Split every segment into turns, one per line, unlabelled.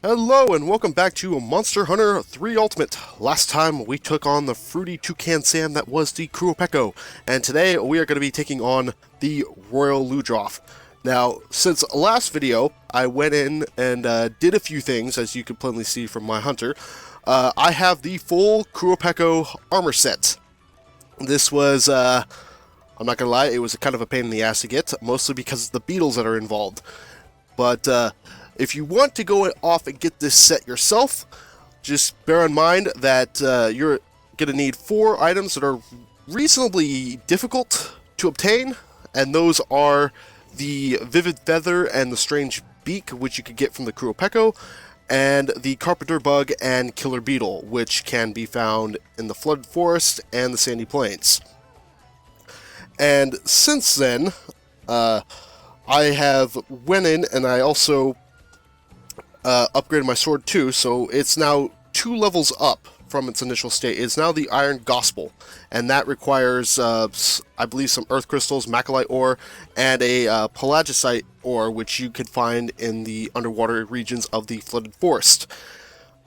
Hello and welcome back to Monster Hunter 3 Ultimate. Last time we took on the fruity toucan Sam that was the Qurupeco, and today we are going to be taking on the Royal Ludroth. Now, since last video, I went in and did a few things, as you can plainly see from my hunter. I have the full Qurupeco armor set. This was, I'm not going to lie, it was kind of a pain in the ass to get, mostly because of the beetles that are involved. But, if you want to go off and get this set yourself, just bear in mind that you're going to need 4 items that are reasonably difficult to obtain, and those are the Vivid Feather and the Strange Beak, which you could get from the Qurupeco, and the Carpenter Bug and Killer Beetle, which can be found in the Flooded Forest and the Sandy Plains. And since then, I have went in and I also upgraded my sword too, so it's now 2 levels up from its initial state. It's now the Iron Gospel, and that requires, I believe, some Earth Crystals, Macrolite Ore, and a Pelagisite Ore, which you could find in the underwater regions of the Flooded Forest.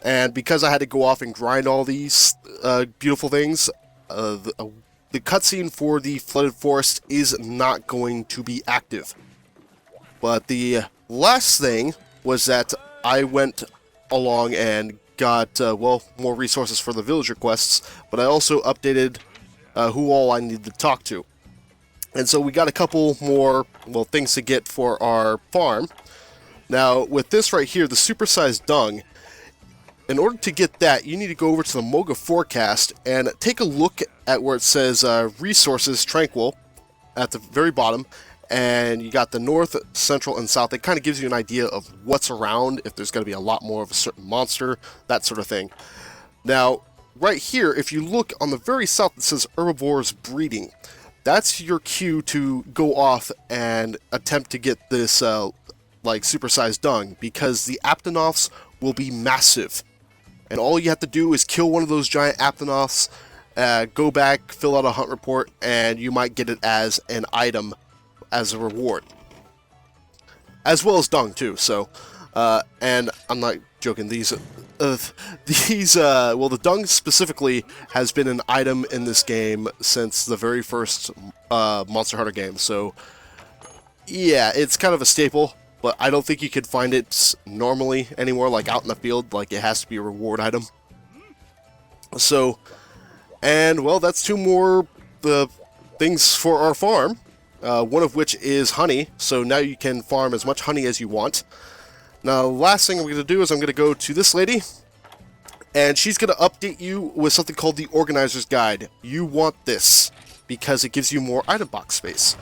And because I had to go off and grind all these beautiful things, the cutscene for the Flooded Forest is not going to be active. But the last thing was that I went along and got, well, more resources for the villager quests, but I also updated who all I needed to talk to. And so we got a couple more, well, things to get for our farm. Now, with this right here, the supersized dung, in order to get that, you need to go over to the Moga Forecast and take a look at where it says Resources Tranquil at the very bottom. And you got the north, central, and south. It kind of gives you an idea of what's around, if there's going to be a lot more of a certain monster, that sort of thing. Now, right here, if you look on the very south, it says Herbivores Breeding. That's your cue to go off and attempt to get this, like, supersized dung, because the Aptonoths will be massive. And all you have to do is kill one of those giant Aptonoths, go back, fill out a hunt report, and you might get it as an item as a reward, as well as dung too. So, and I'm not joking. Well, the dung specifically has been an item in this game since the very first Monster Hunter game. So, yeah, it's kind of a staple. But I don't think you could find it normally anymore, like out in the field. Like, it has to be a reward item. So, and well, that's 2 more things for our farm. One of which is honey, so now you can farm as much honey as you want. Now, the last thing I'm going to do is I'm going to go to this lady, and she's going to update you with something called the Organizer's Guide. You want this, because it gives you more item box space.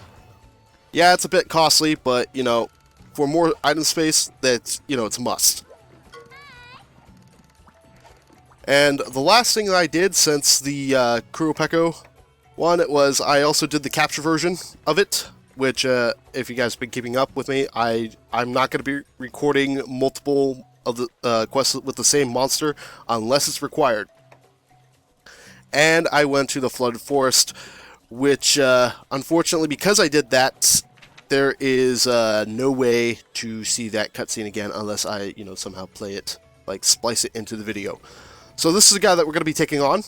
Yeah, it's a bit costly, but, you know, for more item space, that's, you know, it's a must. And the last thing that I did since the Qurupeco one, it was I also did the capture version of it, which, if you guys have been keeping up with me, I'm not going to be recording multiple of the quests with the same monster unless it's required. And I went to the Flooded Forest, which, unfortunately, because I did that, there is no way to see that cutscene again unless I, you know, somehow play it, like splice it into the video. So this is a guy that we're going to be taking on.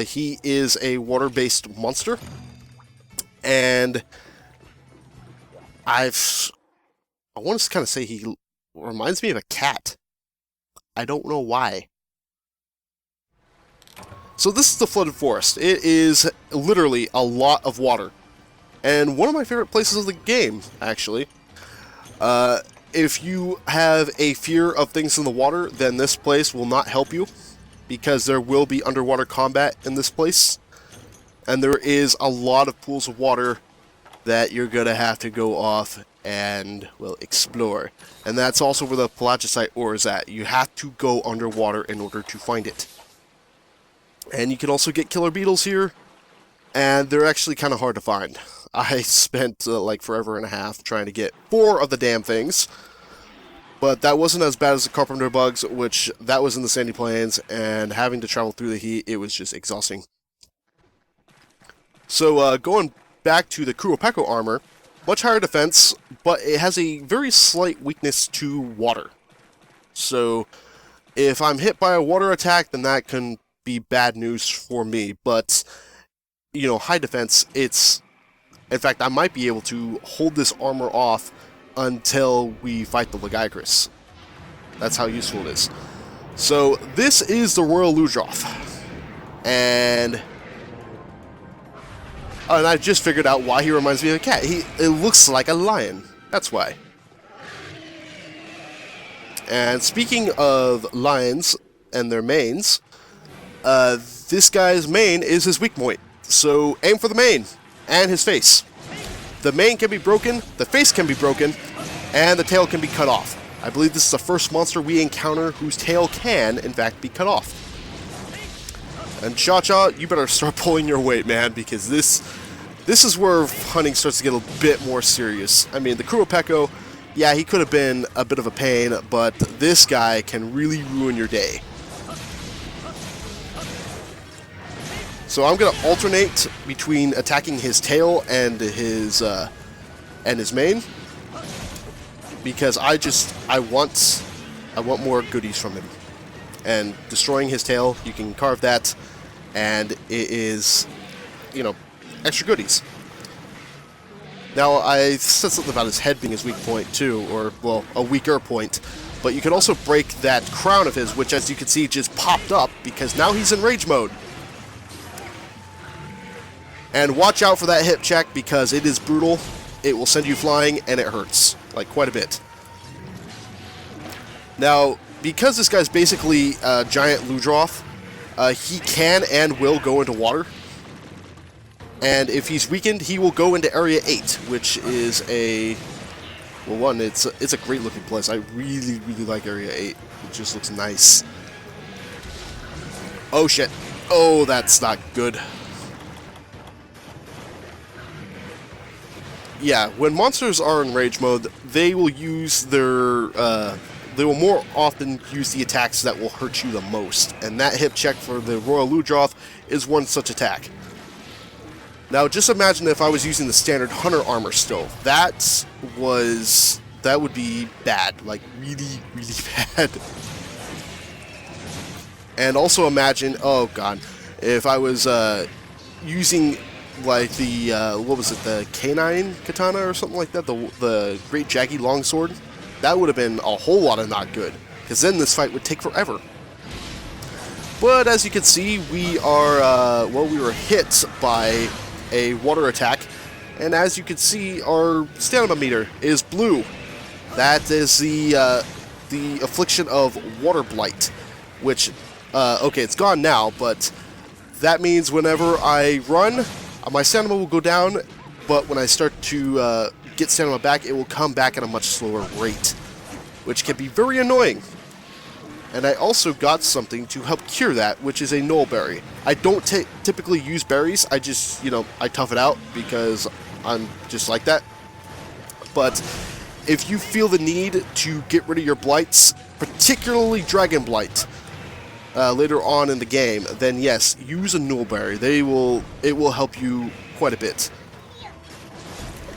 He is a water-based monster, and I want to kind of say he reminds me of a cat. I don't know why. So this is the Flooded Forest. It is literally a lot of water, and one of my favorite places of the game, actually. If you have a fear of things in the water, then this place will not help you, because there will be underwater combat in this place, and there is a lot of pools of water that you're going to have to go off and, well, explore. And that's also where the Pelagisite Ore is at. You have to go underwater in order to find it. And you can also get killer beetles here, and they're actually kind of hard to find. I spent, like, forever and a half trying to get 4 of the damn things. But that wasn't as bad as the Carpenter Bugs, which that was in the Sandy Plains, and having to travel through the heat, it was just exhausting. So, going back to the Qurupeco armor, much higher defense, but it has a very slight weakness to water. So so if I'm hit by a water attack, then that can be bad news for me. But, you know, high defense, it's... In fact, I might be able to hold this armor off until we fight the Lagiacrus. That's how useful it is. So, this is the Royal Ludroth. And I just figured out why he reminds me of a cat. It looks like a lion. That's why. And speaking of lions and their manes, this guy's mane is his weak point. So aim for the mane and his face. The mane can be broken, the face can be broken, and the tail can be cut off. I believe this is the first monster we encounter whose tail can, in fact, be cut off. And Cha-Cha, you better start pulling your weight, man, because this is where hunting starts to get a bit more serious. I mean, the Qurupeco, yeah, he could have been a bit of a pain, but this guy can really ruin your day. So I'm going to alternate between attacking his tail and his mane, because I want more goodies from him. And destroying his tail, you can carve that, and it is, you know, extra goodies. Now, I said something about his head being his weak point too, or, well, a weaker point, but you can also break that crown of his, which, as you can see, just popped up, because now he's in rage mode. And watch out for that hip check, because it is brutal, it will send you flying, and it hurts, like, quite a bit. Now, because this guy's basically a giant Ludroth, he can and will go into water. And if he's weakened, he will go into Area 8, which is a... Well, one, it's a great-looking place. I really, really like Area 8. It just looks nice. Oh, shit. Oh, that's not good. Yeah, when monsters are in rage mode, they will use their... they will more often use the attacks that will hurt you the most. And that hip check for the Royal Ludroth is one such attack. Now, just imagine if I was using the standard Hunter armor still. That would be bad. Like, really, really bad. And also imagine, oh god, if I was using, like, the, what was it, the Canine Katana or something like that? The Great Jaggy Longsword? That would have been a whole lot of not good. Because then this fight would take forever. But as you can see, we are, well, we were hit by a water attack, and as you can see, our stamina meter is blue. That is the affliction of water blight, which, okay, it's gone now, but that means whenever I run, my stamina will go down, but when I start to get stamina back, it will come back at a much slower rate, which can be very annoying. And I also got something to help cure that, which is a Nullberry. I don't typically use berries, I just, you know, I tough it out because I'm just like that. But if you feel the need to get rid of your blights, particularly Dragon Blight, later on in the game, then yes, use a Nullberry. It will help you quite a bit.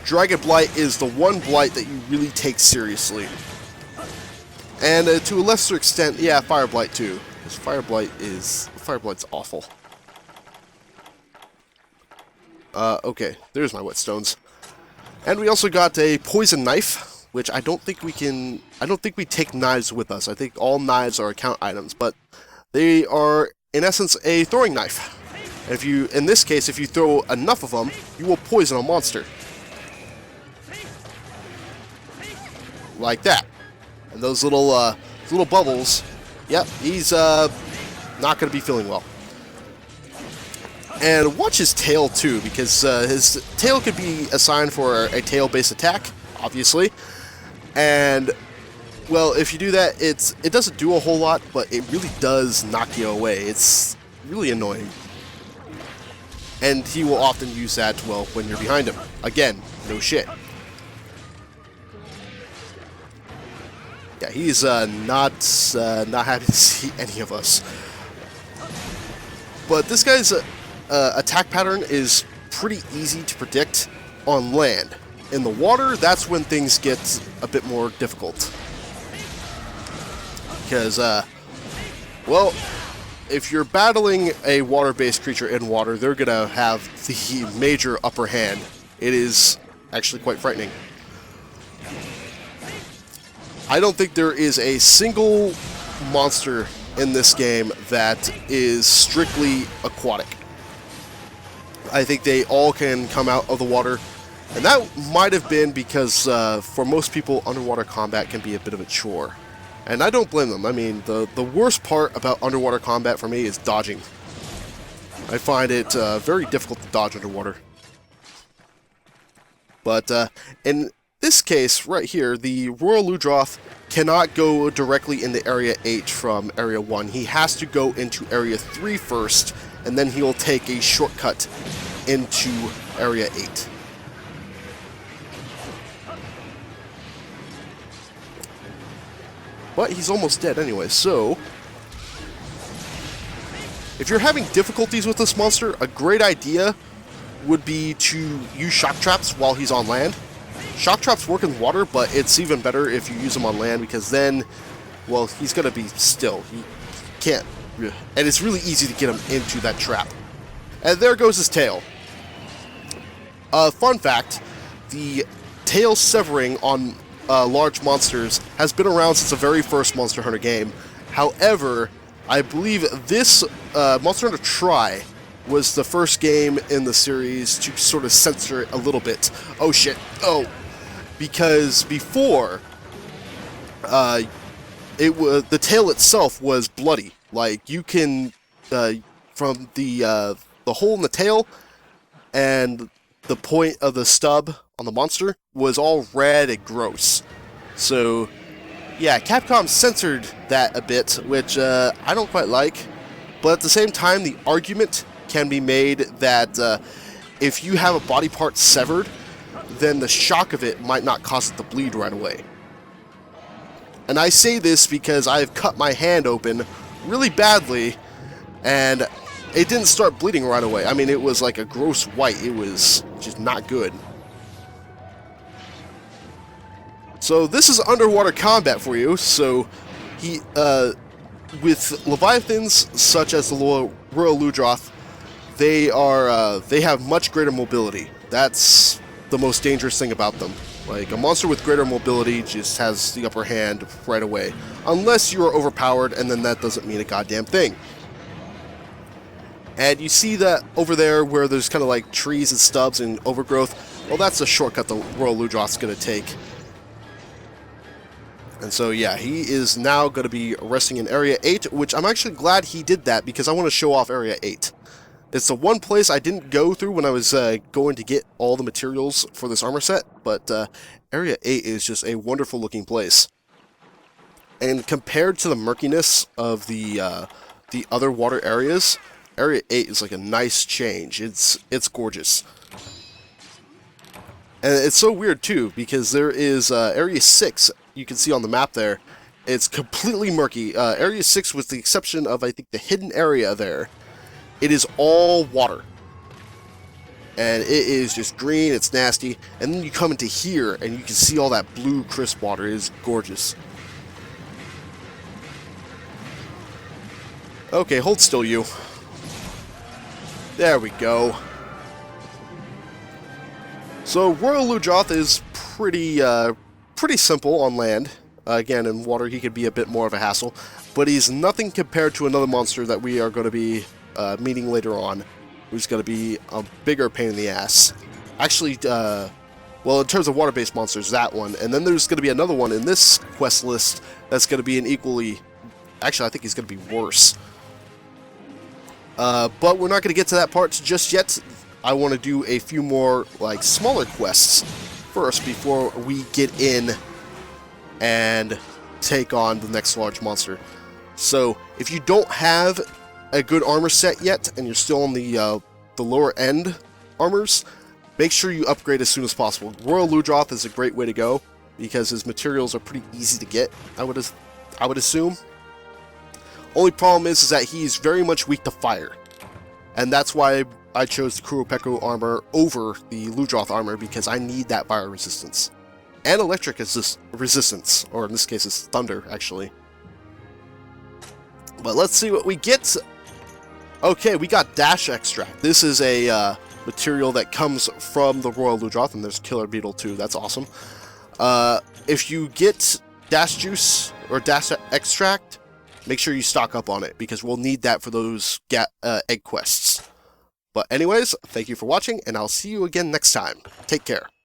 Dragon Blight is the one blight that you really take seriously. And to a lesser extent, yeah, Fire Blight too. Because Fire Blight's awful. Okay, there's my whetstones. And we also got a poison knife, which I don't think we take knives with us. I think all knives are account items, but they are, in essence, a throwing knife. And in this case, if you throw enough of them, you will poison a monster. Like that. And those little bubbles, yep, he's not going to be feeling well. And watch his tail too, because his tail could be assigned for a tail-based attack, obviously. And, well, if you do that, it doesn't do a whole lot, but it really does knock you away. It's really annoying. And he will often use that, well, when you're behind him. Again, no shit. Yeah, he's not happy to see any of us. But this guy's attack pattern is pretty easy to predict on land. In the water, that's when things get a bit more difficult. Because, well, if you're battling a water-based creature in water, they're going to have the major upper hand. It is actually quite frightening. I don't think there is a single monster in this game that is strictly aquatic. I think they all can come out of the water, and that might have been because for most people, underwater combat can be a bit of a chore. And I don't blame them. I mean, the worst part about underwater combat for me is dodging. I find it very difficult to dodge underwater. But in this case, right here, the Royal Ludroth cannot go directly into Area 8 from Area 1. He has to go into Area 3 first, and then he'll take a shortcut into Area 8. But he's almost dead anyway, so if you're having difficulties with this monster, a great idea would be to use shock traps while he's on land. Shock traps work in water, but it's even better if you use them on land, because then, well, he's going to be still. He can't, and it's really easy to get him into that trap. And there goes his tail. Fun fact, the tail severing on large monsters has been around since the very first Monster Hunter game. However, I believe this Monster Hunter Tri was the first game in the series to sort of censor it a little bit. Oh shit, oh. Because before, the tail itself was bloody. Like, you can, from the hole in the tail and the point of the stub on the monster was all red and gross. So, yeah, Capcom censored that a bit, which I don't quite like. But at the same time, the argument can be made that if you have a body part severed, then the shock of it might not cause it to bleed right away. And I say this because I've cut my hand open really badly, and it didn't start bleeding right away. I mean, it was like a gross white. It was just not good. So this is underwater combat for you. So he, with Leviathans such as the Royal Ludroth, they have much greater mobility. That's the most dangerous thing about them. Like, a monster with greater mobility just has the upper hand right away. Unless you are overpowered, and then that doesn't mean a goddamn thing. And you see that over there where there's kind of like trees and stubs and overgrowth? Well, that's a shortcut the Royal Ludroth's going to take. And so, yeah, he is now going to be resting in Area 8, which I'm actually glad he did that because I want to show off Area 8. It's the one place I didn't go through when I was going to get all the materials for this armor set, but Area 8 is just a wonderful looking place. And compared to the murkiness of the other water areas, Area 8 is like a nice change. It's gorgeous. And it's so weird too, because there is Area 6, you can see on the map there, it's completely murky. Area 6, with the exception of, I think, the hidden area there, it is all water. And it is just green, it's nasty. And then you come into here, and you can see all that blue, crisp water. It is gorgeous. Okay, hold still, you. There we go. So, Royal Ludroth is pretty simple on land. Again, in water, he could be a bit more of a hassle. But he's nothing compared to another monster that we are going to be meeting later on, who's going to be a bigger pain in the ass. Actually, well, in terms of water-based monsters, that one. And then there's going to be another one in this quest list that's going to be an equally... Actually, I think he's going to be worse. But we're not going to get to that part just yet. I want to do a few more, like, smaller quests first before we get in and take on the next large monster. So, if you don't have a good armor set yet, and you're still on the lower end armors, make sure you upgrade as soon as possible. Royal Ludroth is a great way to go, because his materials are pretty easy to get, I would assume. Only problem is that he's very much weak to fire. And that's why I chose the Qurupeco armor over the Ludroth armor, because I need that fire resistance. And electric resistance, or in this case it's thunder, actually. But let's see what we get. Okay, we got Dash Extract. This is a material that comes from the Royal Ludroth, and there's Killer Beetle too. That's awesome. If you get Dash Juice or Dash Extract, make sure you stock up on it, because we'll need that for those egg quests. But anyways, thank you for watching, and I'll see you again next time. Take care.